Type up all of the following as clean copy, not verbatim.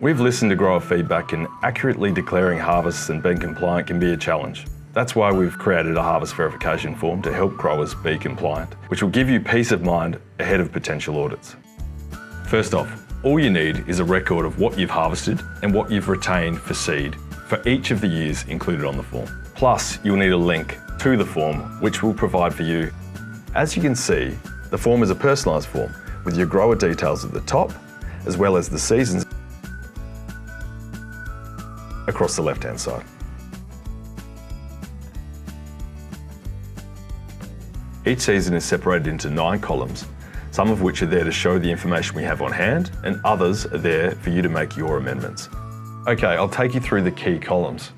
We've listened to grower feedback, and accurately declaring harvests and being compliant can be a challenge. That's why we've created a harvest verification form to help growers be compliant, which will give you peace of mind ahead of potential audits. First off, all you need is a record of what you've harvested and what you've retained for seed for each of the years included on the form. Plus, you'll need a link to the form, which we'll provide for you. As you can see, the form is a personalised form with your grower details at the top, as well as the seasons across the left-hand side. Each season is separated into 9 columns, some of which are there to show the information we have on hand, and others are there for you to make your amendments. Okay, I'll take you through the key columns.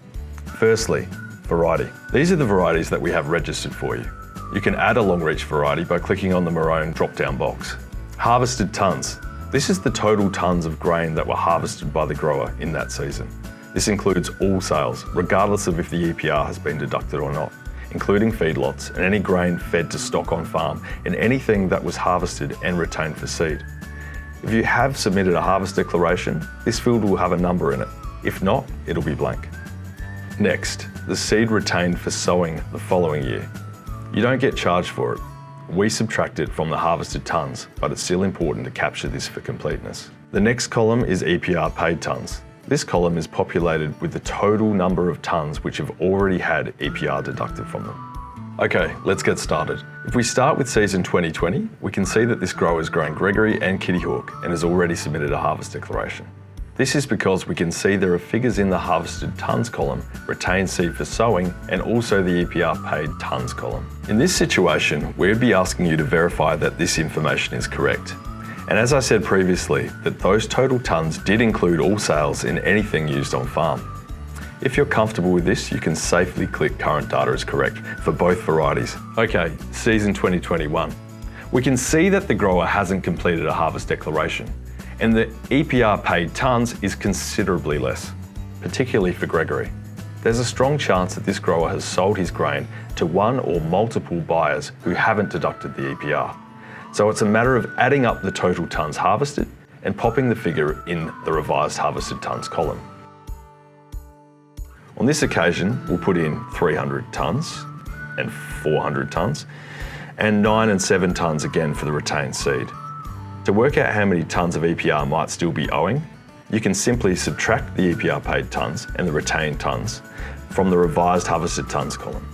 Firstly, variety. These are the varieties that we have registered for you. You can add a LongReach variety by clicking on the maroon drop-down box. Harvested tonnes. This is the total tonnes of grain that were harvested by the grower in that season. This includes all sales, regardless of if the EPR has been deducted or not, including feedlots and any grain fed to stock on farm and anything that was harvested and retained for seed. If you have submitted a harvest declaration, this field will have a number in it. If not, it'll be blank. Next, the seed retained for sowing the following year. You don't get charged for it. We subtract it from the harvested tonnes, but it's still important to capture this for completeness. The next column is EPR paid tonnes. This column is populated with the total number of tonnes which have already had EPR deducted from them. Okay, let's get started. If we start with season 2020, we can see that this grower is growing Gregory and Kitty Hawk and has already submitted a harvest declaration. This is because we can see there are figures in the harvested tonnes column, retained seed for sowing, and also the EPR paid tonnes column. In this situation, we'd be asking you to verify that this information is correct. And as I said previously, that those total tonnes did include all sales in anything used on farm. If you're comfortable with this, you can safely click current data is correct for both varieties. Okay, season 2021. We can see that the grower hasn't completed a harvest declaration, and the EPR paid tonnes is considerably less, particularly for Gregory. There's a strong chance that this grower has sold his grain to one or multiple buyers who haven't deducted the EPR. So it's a matter of adding up the total tonnes harvested and popping the figure in the revised harvested tonnes column. On this occasion, we'll put in 300 tonnes and 400 tonnes and 9 and 7 tonnes again for the retained seed. To work out how many tonnes of EPR might still be owing, you can simply subtract the EPR paid tonnes and the retained tonnes from the revised harvested tonnes column.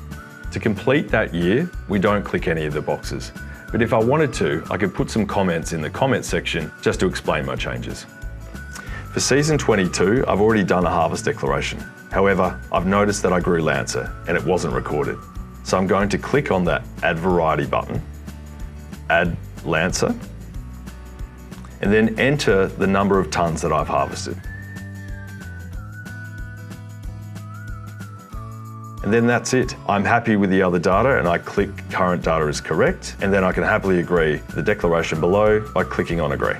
To complete that year, we don't click any of the boxes, but if I wanted to, I could put some comments in the comments section just to explain my changes. For season 22, I've already done a harvest declaration. However, I've noticed that I grew Lancer and it wasn't recorded. So I'm going to click on that Add Variety button, add Lancer, and then enter the number of tonnes that I've harvested. And then that's it. I'm happy with the other data and I click current data is correct, and then I can happily agree the declaration below by clicking on agree.